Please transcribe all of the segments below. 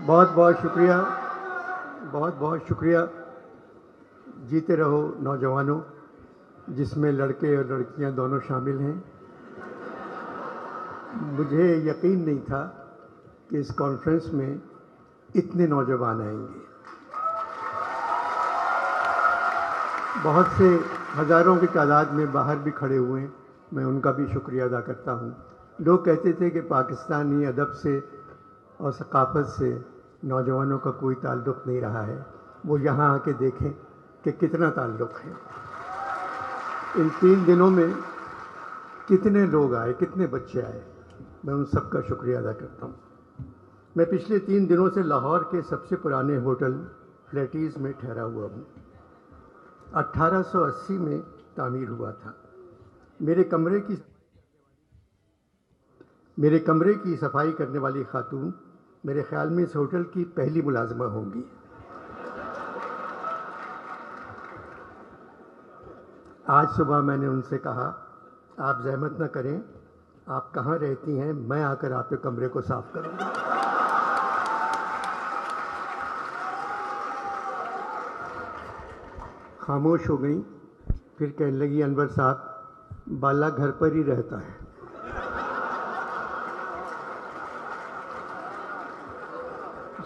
बहुत बहुत शुक्रिया, बहुत बहुत शुक्रिया। जीते रहो नौजवानों, जिसमें लड़के और लड़कियां दोनों शामिल हैं। मुझे यकीन नहीं था कि इस कॉन्फ्रेंस में इतने नौजवान आएंगे। बहुत से हज़ारों की तादाद में बाहर भी खड़े हुए हैं, मैं उनका भी शुक्रिया अदा करता हूँ। लोग कहते थे कि पाकिस्तानी अदब से और सकाफ़त से नौजवानों का कोई ताल्लुक़ नहीं रहा है। वो यहाँ आके देखें कि कितना ताल्लुक़ है। इन 3 दिनों में कितने लोग आए, कितने बच्चे आए, मैं उन सब का शुक्रिया अदा करता हूँ। मैं पिछले 3 दिनों से लाहौर के सबसे पुराने होटल फ्लैटीज़ में ठहरा हुआ हूँ। 1880 में तामीर हुआ था। मेरे कमरे की सफाई करने वाली खातून मेरे ख्याल में इस होटल की पहली मुलाजिमा होंगी। आज सुबह मैंने उनसे कहा, आप ज़हमत न करें, आप कहाँ रहती हैं, मैं आकर आपके कमरे को साफ़ करूँगा। खामोश हो गई, फिर कहने लगी, अनवर साहब, बाला घर पर ही रहता है।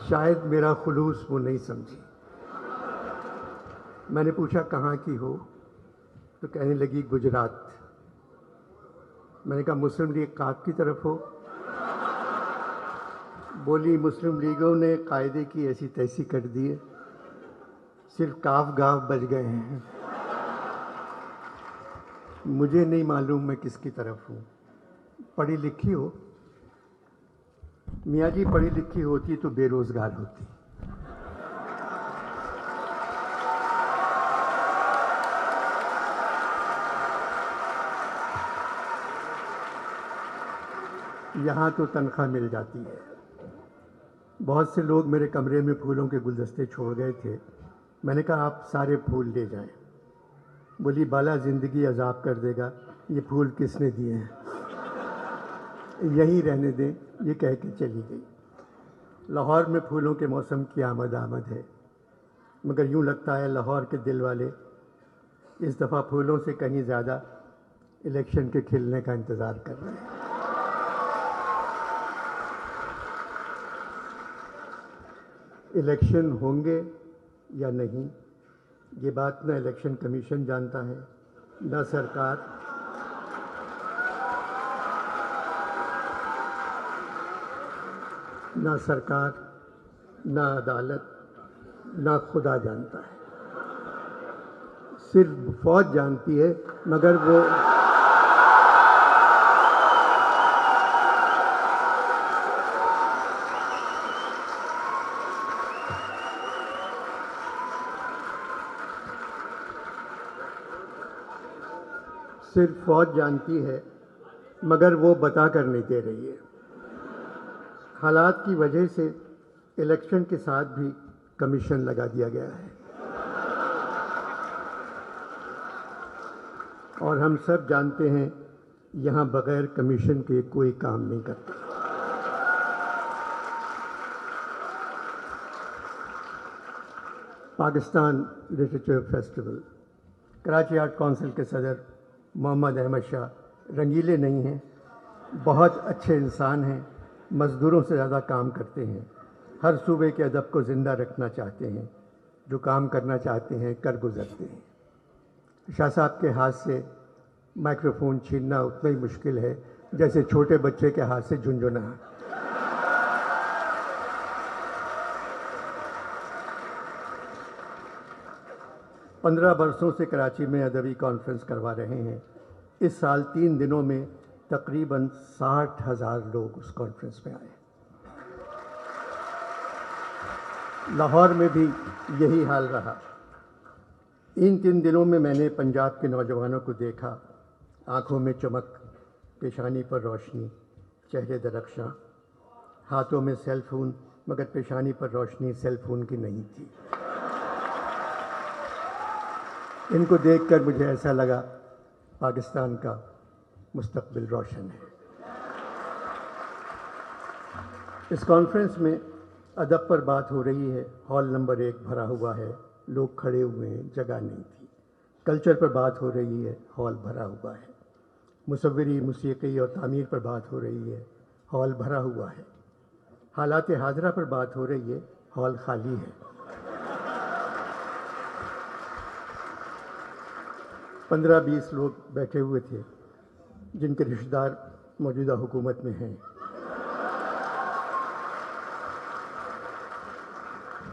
शायद मेरा खुलूस वो नहीं समझी। मैंने पूछा कहाँ की हो, तो कहने लगी गुजरात। मैंने कहा मुस्लिम लीग काफ की तरफ हो? बोली मुस्लिम लीगों ने कायदे की ऐसी तैसी कर दी है, सिर्फ काफ गाफ बच गए हैं। मुझे नहीं मालूम मैं किसकी तरफ हूँ। पढ़ी लिखी हो? मियाँ जी पढ़ी लिखी होती तो बेरोजगार होती। यहाँ तो तनख्वाह मिल जाती है। बहुत से लोग मेरे कमरे में फूलों के गुलदस्ते छोड़ गए थे। मैंने कहा आप सारे फूल ले जाएं। बोली बाला ज़िंदगी अजाब कर देगा, ये फूल किसने दिए हैं, यहीं रहने दें, ये कह के चली गई। लाहौर में फूलों के मौसम की आमद है, मगर यूँ लगता है लाहौर के दिल वाले इस दफ़ा फूलों से कहीं ज़्यादा इलेक्शन के खिलने का इंतज़ार कर रहे हैं। इलेक्शन होंगे या नहीं, ये बात न इलेक्शन कमीशन जानता है, न सरकार, न अदालत, न खुदा जानता है। सिर्फ फौज जानती है, मगर वो मगर वो बता कर नहीं दे रही है। हालात की वजह से इलेक्शन के साथ भी कमीशन लगा दिया गया है, और हम सब जानते हैं यहाँ बगैर कमीशन के कोई काम नहीं करता। Pakistan literature festival, Karachi art council के सदर मोहम्मद अहमद शाह रंगीले नहीं हैं, बहुत अच्छे इंसान हैं, मज़दूरों से ज़्यादा काम करते हैं, हर सूबे के अदब को ज़िंदा रखना चाहते हैं, जो काम करना चाहते हैं कर गुज़रते हैं। शाह साहब के हाथ से माइक्रोफोन छीनना उतना ही मुश्किल है जैसे छोटे बच्चे के हाथ से झुनझुना। 15 बरसों से कराची में अदबी कॉन्फ्रेंस करवा रहे हैं। इस साल 3 दिनों में तकरीबन 60,000 लोग उस कॉन्फ्रेंस में आए। लाहौर में भी यही हाल रहा। इन 3 दिनों में मैंने पंजाब के नौजवानों को देखा, आंखों में चमक, पेशानी पर रोशनी, चेहरे दरख्शां, हाथों में सेल फोन, मगर पेशानी पर रोशनी सेल फोन की नहीं थी। इनको देखकर मुझे ऐसा लगा पाकिस्तान का मुस्तकबिल रोशन है। इस कॉन्फ्रेंस में अदब पर बात हो रही है, हॉल नंबर 1 भरा हुआ है, लोग खड़े हुए हैं, जगह नहीं थी। कल्चर पर बात हो रही है, हॉल भरा हुआ है। मुसव्विरी, मूसीकी और तामीर पर बात हो रही है, हॉल भरा हुआ है। हालात हाज़रा पर बात हो रही है, हॉल खाली है। 15-20 लोग बैठे हुए थे जिनके रिश्तेदार मौजूदा हुकूमत में हैं।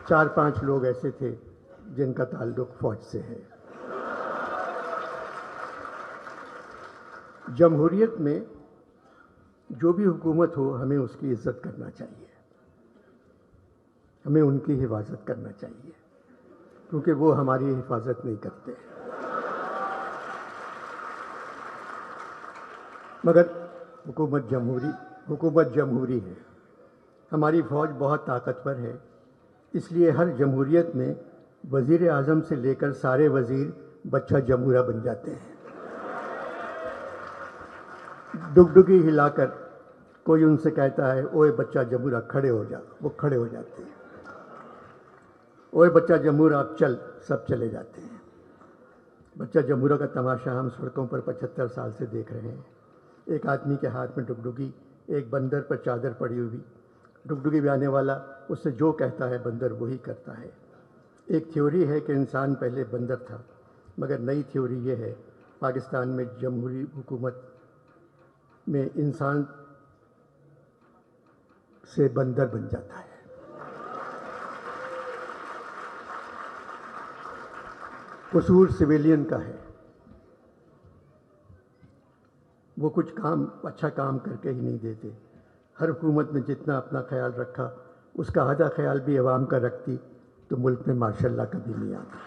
4-5 लोग ऐसे थे जिनका ताल्लुक फ़ौज से है। जमहूरियत में जो भी हुकूमत हो, हमें उसकी इज़्ज़त करना चाहिए, हमें उनकी हिफाजत करना चाहिए, क्योंकि वो हमारी हिफाजत नहीं करते। मगर हुकूमत जमहूरी है। हमारी फ़ौज बहुत ताकतवर है, इसलिए हर जमहूरियत में वज़ीर आज़म से लेकर सारे वज़ीर बच्चा जमहूरा बन जाते हैं। डुगडुगी हिलाकर कोई उनसे कहता है, ओए बच्चा जमहूरा खड़े हो जा, वो खड़े हो जाते हैं। ओए बच्चा जमहूरा अब चल, सब चले जाते हैं। बच्चा जमहूरा का तमाशा हम सड़कों पर 75 साल से देख रहे हैं। एक आदमी के हाथ में डुगडुगी, एक बंदर पर चादर पड़ी हुई। डुगडुगी बजाने वाला उससे जो कहता है बंदर वही करता है। एक थ्योरी है कि इंसान पहले बंदर था, मगर नई थ्योरी ये है पाकिस्तान में जमहूरी हुकूमत में इंसान से बंदर बन जाता है। कसूर सिविलियन का है, वो कुछ अच्छा काम करके ही नहीं देते। हर हुकूमत ने जितना अपना ख्याल रखा, उसका आधा ख्याल भी अवाम का रखती तो मुल्क में माशाल्लाह कभी नहीं आता।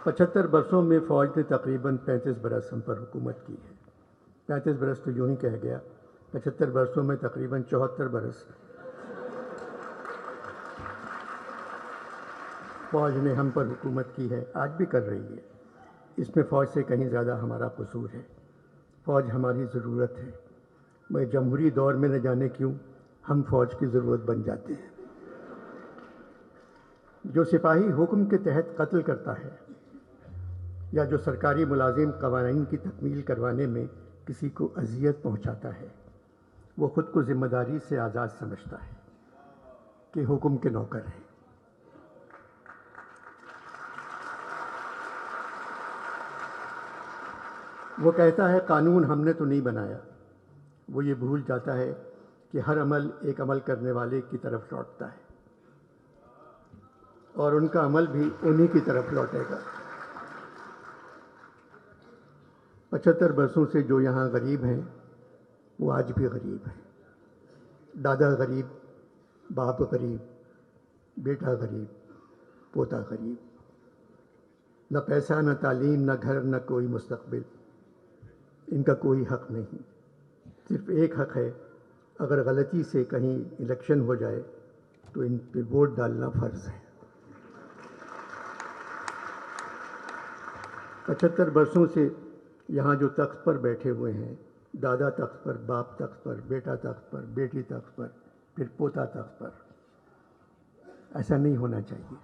पचहत्तर बरसों में फ़ौज ने तकरीबन 35 बरस हम पर हुकूमत की है। 35 बरस तो यूँ ही कह गया, 75 बरसों में तकरीबन 74 बरस फ़ौज ने हम पर हुकूमत की है, आज भी कर रही है। इसमें फ़ौज से कहीं ज़्यादा हमारा कसूर है। फ़ौज हमारी ज़रूरत है, मगर जमहूरी दौर में न जाने क्यों हम फ़ौज की ज़रूरत बन जाते हैं। जो सिपाही हुक्म के तहत कत्ल करता है या जो सरकारी मुलाजिम कवानीन की तकमील करवाने में किसी को अजियत पहुंचाता है, वो ख़ुद को ज़िम्मेदारी से आज़ाद समझता है कि हुक्म के नौकर हैं। वो कहता है कानून हमने तो नहीं बनाया। वो ये भूल जाता है कि हर अमल एक अमल करने वाले की तरफ लौटता है और उनका अमल भी उन्हीं की तरफ लौटेगा। 75 बरसों से जो यहाँ गरीब हैं वो आज भी गरीब हैं। दादा गरीब, बाप गरीब, बेटा गरीब, पोता गरीब। न पैसा, न तालीम, न घर, न कोई मुस्तकबिल। इनका कोई हक नहीं। सिर्फ एक हक है, अगर गलती से कहीं इलेक्शन हो जाए तो इन पे वोट डालना फ़र्ज़ है। 75 बरसों से यहाँ जो तख्त पर बैठे हुए हैं, दादा तख्त पर, बाप तख्त पर, बेटा तख्त पर, बेटी तख्त पर, फिर पोता तख्त पर, ऐसा नहीं होना चाहिए।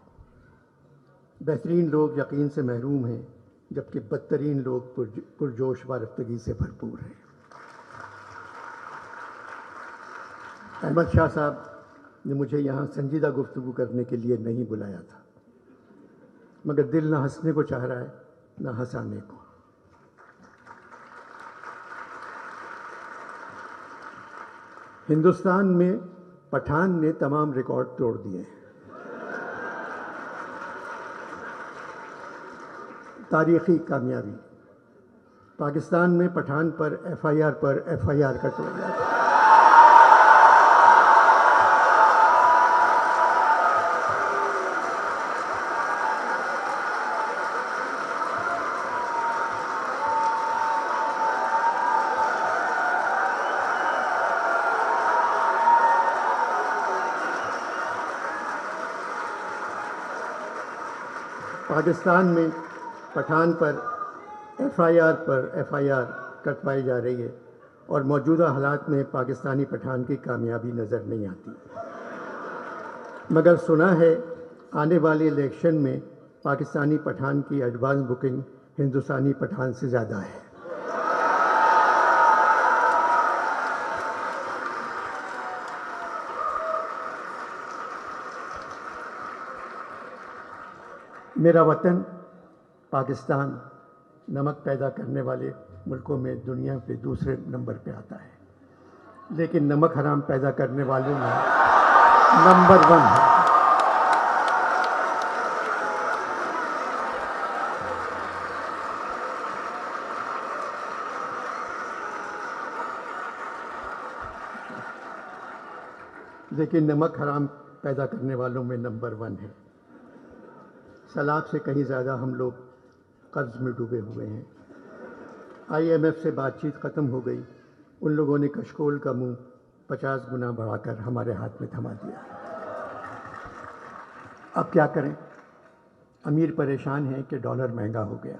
बेहतरीन लोग यकीन से महरूम हैं, जबकि बदतरीन लोग पुरजोश वारफ्तगी से भरपूर हैं। अहमद शाह साहब ने मुझे यहाँ संजीदा गुफ्तगू करने के लिए नहीं बुलाया था, मगर दिल न हंसने को चाह रहा है न हंसाने को। हिंदुस्तान में पठान ने तमाम रिकॉर्ड तोड़ दिए हैं। तारीख़ी कामयाबी। पाकिस्तान में पठान पर एफआईआर कटवाया। पाकिस्तान में पठान पर एफआईआर कटवाई जा रही है और मौजूदा हालात में पाकिस्तानी पठान की कामयाबी नज़र नहीं आती। मगर सुना है आने वाले इलेक्शन में पाकिस्तानी पठान की एडवांस बुकिंग हिंदुस्तानी पठान से ज़्यादा है। मेरा वतन पाकिस्तान नमक पैदा करने वाले मुल्कों में दुनिया पे दूसरे नंबर पे आता है, लेकिन नमक हराम पैदा करने वालों में नंबर 1 है। लेकिन नमक हराम पैदा करने वालों में नंबर 1 है। सलाब से कहीं ज़्यादा हम लोग कर्ज में डूबे हुए हैं। IMF से बातचीत ख़त्म हो गई, उन लोगों ने कशकोल का मुंह 50 गुना बढ़ाकर हमारे हाथ में थमा दिया। अब क्या करें? अमीर परेशान है कि डॉलर महंगा हो गया,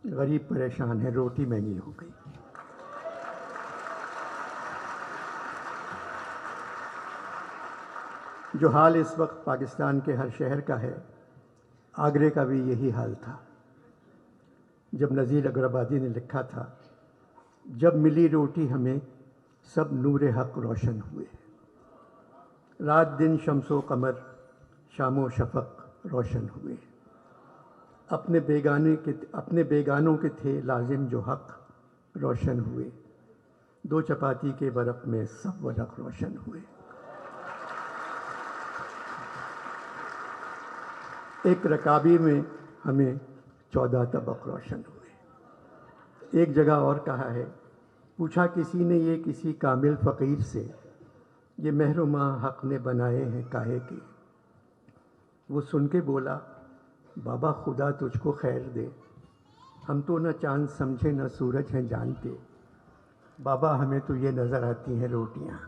गरीब परेशान है रोटी महंगी हो गई। जो हाल इस वक्त पाकिस्तान के हर शहर का है, आगरे का भी यही हाल था। जब नज़ीर अकरबादी ने लिखा था, जब मिली रोटी हमें सब नूरे हक रोशन हुए, रात दिन शम्सो कमर शामो शफक रोशन हुए, अपने बेगानों के थे लाजिम जो हक रोशन हुए, दो चपाती के वरक में सब वरक रोशन हुए। एक रकाबी में हमें 14 तबक रोशन हुए। एक जगह और कहा है, पूछा किसी ने ये किसी कामिल फ़कीर से, ये महरुमा हक़ ने बनाए हैं काहे के। वो सुन के बोला, बाबा खुदा तुझको खैर दे, हम तो न चांद समझे न सूरज हैं जानते, बाबा हमें तो ये नज़र आती हैं रोटियाँ।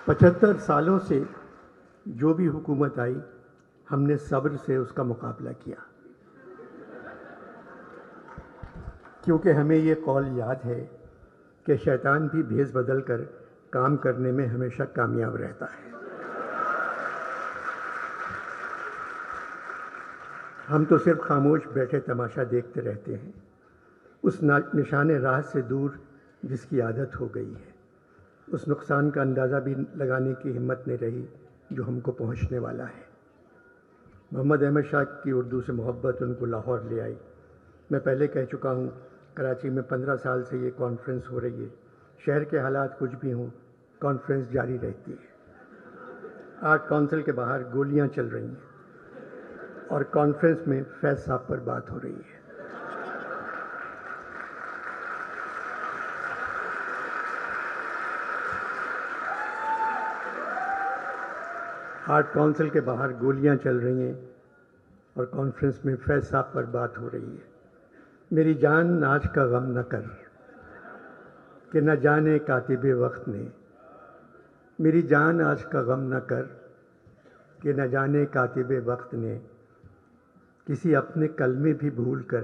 पचहत्तर सालों से जो भी हुकूमत आई, हमने सब्र से उसका मुकाबला किया, क्योंकि हमें ये कौल याद है कि शैतान भी भेस बदल कर काम करने में हमेशा कामयाब रहता है। हम तो सिर्फ खामोश बैठे तमाशा देखते रहते हैं, उस निशाने राह से दूर जिसकी आदत हो गई है। उस नुकसान का अंदाज़ा भी लगाने की हिम्मत नहीं रही जो हमको पहुंचने वाला है। मोहम्मद अहमद शाह की उर्दू से मोहब्बत उनको लाहौर ले आई। मैं पहले कह चुका हूं, कराची में 15 साल से ये कॉन्फ्रेंस हो रही है। शहर के हालात कुछ भी हों, कॉन्फ्रेंस जारी रहती है। आर्ट काउंसिल के बाहर गोलियां चल रही हैं और कॉन्फ्रेंस में फैज़ साहब पर बात हो रही है। आर्ट काउंसिल के बाहर गोलियां चल रही हैं और कॉन्फ्रेंस में फैज़ साहब पर बात हो रही है। मेरी जान आज का गम न कर कि न जाने कातिबे वक्त ने, मेरी जान आज का गम न कर कि न जाने कातिबे वक्त ने, किसी अपने कलमे भी भूल कर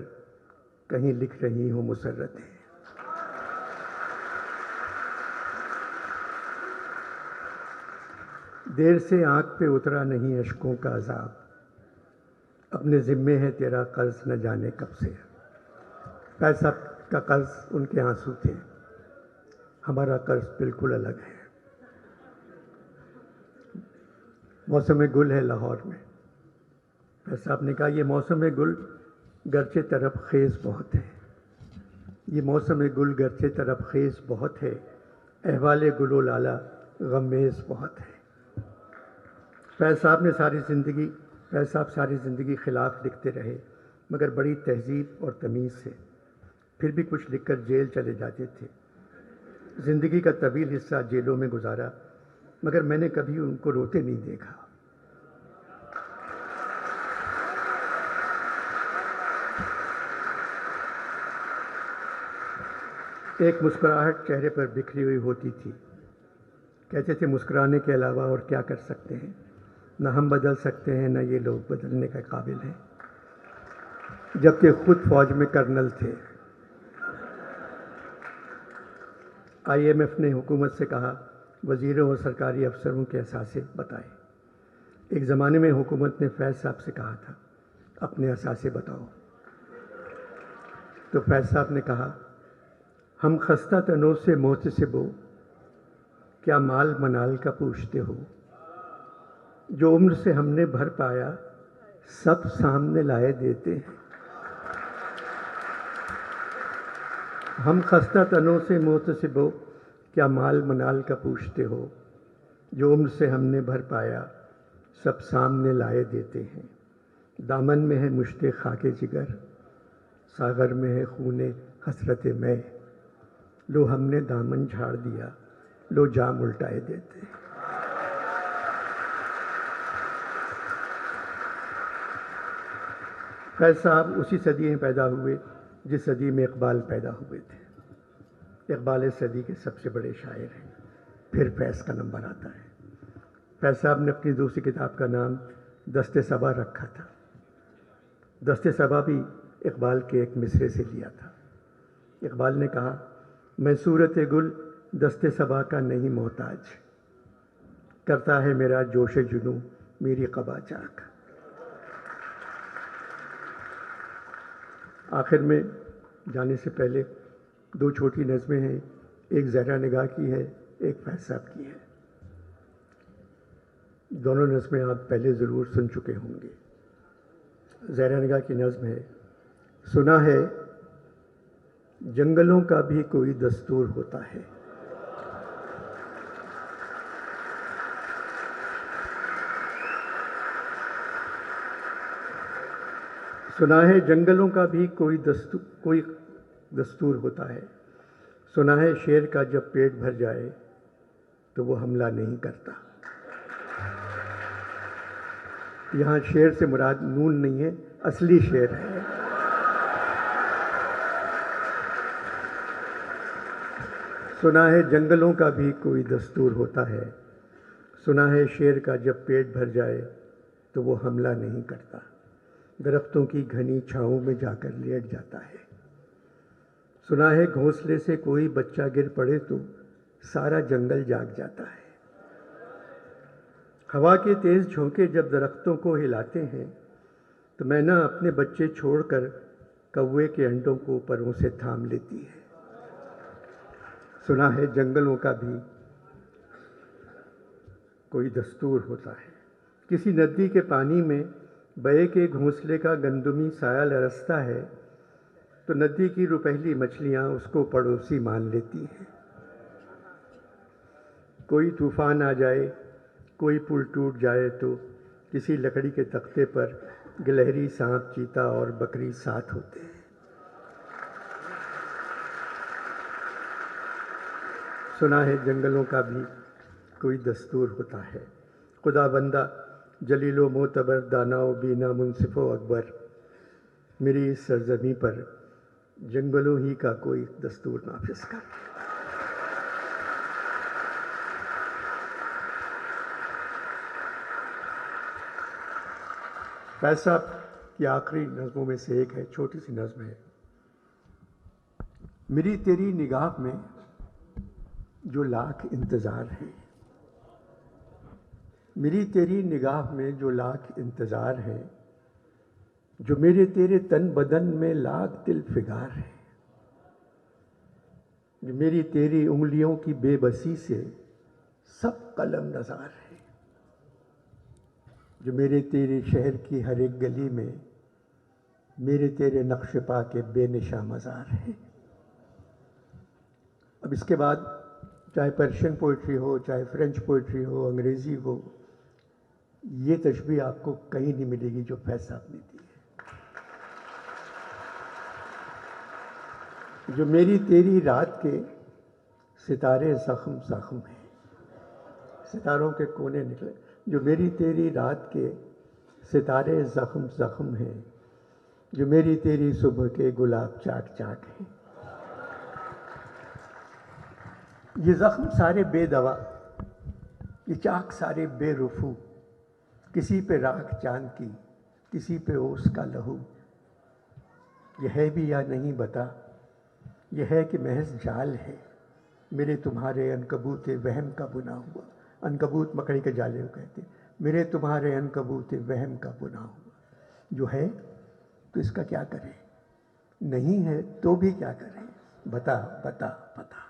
कहीं लिख रही हो मुसर्रतें। देर से आँख पे उतरा नहीं अश्कों का अज़ाब, अपने ज़िम्मे है तेरा कर्ज न जाने कब से। पैसा का कर्ज उनके आंसू थे, हमारा कर्ज बिल्कुल अलग है। मौसम गुल है लाहौर में। पैसा साहब ने कहा, ये मौसम गुल गरचे तरफ खेज़ बहुत है, ये मौसम गुल गरचे तरफ खेज़ बहुत है, अहवाले गुलो लाला गमेज़ बहुत है। फैज़ साहब सारी ज़िंदगी खिलाफ लिखते रहे, मगर बड़ी तहजीब और तमीज़ से। फिर भी कुछ लिखकर जेल चले जाते थे। ज़िंदगी का तवील हिस्सा जेलों में गुजारा, मगर मैंने कभी उनको रोते नहीं देखा। एक मुस्कुराहट चेहरे पर बिखरी हुई होती थी। कहते थे, मुस्कुराने के अलावा और क्या कर सकते हैं, न हम बदल सकते हैं न ये लोग बदलने के काबिल हैं। जबकि खुद फौज में कर्नल थे। IMF ने हुकूमत से कहा, वजीरों और सरकारी अफसरों के असासे बताएं। एक ज़माने में हुकूमत ने फैज़ साहब से कहा था, अपने असासे बताओ। तो फैज़ साहब ने कहा, हम खस्ता तनों से मोहतसिब हो, क्या माल मनाल का पूछते हो। जो उम्र से हमने भर पाया, सब सामने लाए देते हैं। हम खस्ता तनों से मोहतसिब हो, क्या माल मनाल का पूछते हो। जो उम्र से हमने भर पाया, सब सामने लाए देते हैं। दामन में है मुश्ते खाके जिगर, सागर में है खूने हसरत मैं। लो हमने दामन झाड़ दिया, लो जाम उल्टाए देते हैं। फैज़ साहब उसी सदी में पैदा हुए जिस सदी में इकबाल पैदा हुए थे। इकबाल इस सदी के सबसे बड़े शायर हैं। फिर फैज़ का नंबर आता है। फैज़ साहब ने अपनी दूसरी किताब का नाम दस्ते सबा रखा था। दस्ते सबा भी इकबाल के एक मिसरे से लिया था। इकबाल ने कहा, मैं सूरत गुल दस्ते सबा का नहीं मोहताज, करता है मेरा जोश जुनू मेरी क़बा चाक। आखिर में जाने से पहले दो छोटी नज़में हैं, एक ज़हरा निगाह की है, एक फैज़ साहब की है। दोनों नज़में आप पहले ज़रूर सुन चुके होंगे। ज़हरा निगाह की नज़्म है, सुना है जंगलों का भी कोई दस्तूर होता है। सुना है जंगलों का भी कोई दस्तूर होता है। सुना है शेर का जब पेट भर जाए तो वो हमला नहीं करता। यहाँ शेर से मुराद नून नहीं है, असली शेर है। सुना है जंगलों का भी कोई दस्तूर होता है। सुना है शेर का जब पेट भर जाए तो वो हमला नहीं करता, दरख्तों की घनी छाँव में जाकर लेट जाता है। सुना है घोंसले से कोई बच्चा गिर पड़े तो सारा जंगल जाग जाता है। हवा के तेज़ झोंके जब दरख्तों को हिलाते हैं तो मैना अपने बच्चे छोड़कर कौवे के अंडों को परों से थाम लेती है। सुना है जंगलों का भी कोई दस्तूर होता है। किसी नदी के पानी में बये के घोंसले का गंदुमी साया लरसता है तो नदी की रुपहली मछलियाँ उसको पड़ोसी मान लेती हैं। कोई तूफान आ जाए, कोई पुल टूट जाए तो किसी लकड़ी के तख्ते पर गिलहरी, सांप, चीता और बकरी साथ होते हैं। सुना है जंगलों का भी कोई दस्तूर होता है। खुदा बंदा जलीलो मोतबर दानाओ बीना मुनसिफ़ो अकबर, मेरी इस सरजमी पर जंगलों ही का कोई दस्तूर नाफिज कर। फैज़ साहब की आखिरी नज़मों में से एक है, छोटी सी नज़म है। मेरी तेरी निगाह में जो लाख इंतज़ार है, मेरी तेरी निगाह में जो लाख इंतज़ार है, जो मेरे तेरे तन बदन में लाख दिल फिगार है, जो मेरी तेरी उंगलियों की बेबसी से सब कलम नज़ार है, जो मेरे तेरे शहर की हर एक गली में मेरे तेरे नक्श पा के बेनिशा मज़ार है। अब इसके बाद चाहे पर्शियन पोइट्री हो, चाहे फ्रेंच पोइट्री हो, अंग्रेज़ी हो, ये तशबीह आपको कहीं नहीं मिलेगी जो फैज़ साहब ने दी है। जो मेरी तेरी रात के सितारे ज़ख्म ज़ख्म हैं, सितारों के कोने निकले। जो मेरी तेरी रात के सितारे ज़ख्म ज़ख्म हैं, जो मेरी तेरी सुबह के गुलाब चाक चाक हैं। ये ज़ख्म सारे बेदवा, ये चाक सारे बेरुफू, किसी पे राख चांद की, किसी पे ओस का लहू, यह है भी या नहीं बता, यह है कि महज जाल है मेरे तुम्हारे अनकबूते वहम का बुना हुआ। अनकबूत मकड़ी के जाले को कहते, मेरे तुम्हारे अनकबूते वहम का बुना हुआ। जो है तो इसका क्या करें, नहीं है तो भी क्या करें, बता बता बता।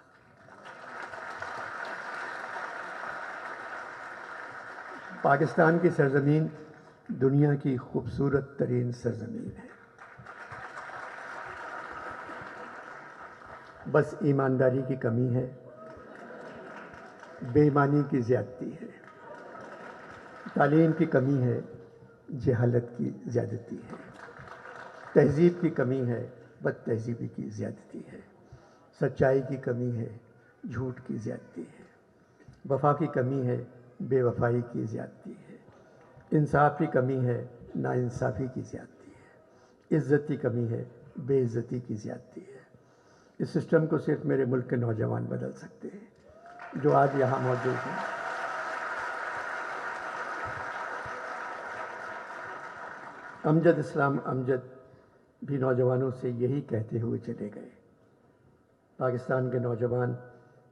पाकिस्तान की सरजमीन दुनिया की खूबसूरत तरीन सरजमीन है। बस ईमानदारी की कमी है, बेईमानी की ज़्यादती है, तालीम की कमी है, जहालत की ज़्यादती है, तहज़ीब की कमी है, बद तहज़ीबी की ज़्यादती है, सच्चाई की कमी है, झूठ की ज़्यादती है, वफ़ा की कमी है, बेवफाई की ज़्यादती है, इंसाफ की कमी है, नाइंसाफ़ी की ज़्यादती है, इज़्ज़त की कमी है, बेइज़्ज़ती की ज़्यादती है। इस सिस्टम को सिर्फ मेरे मुल्क के नौजवान बदल सकते हैं जो आज यहाँ मौजूद हैं। अमजद इस्लाम अमजद भी नौजवानों से यही कहते हुए चले गए, पाकिस्तान के नौजवान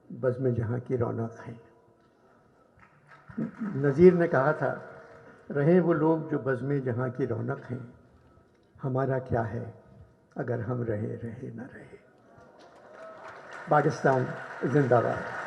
बज़्म जहाँ की रौनक हैं। नज़ीर ने कहा था, रहें वो लोग जो बज़्म जहाँ की रौनक हैं, हमारा क्या है अगर हम रहे रहे न रहे। पाकिस्तान जिंदाबाद।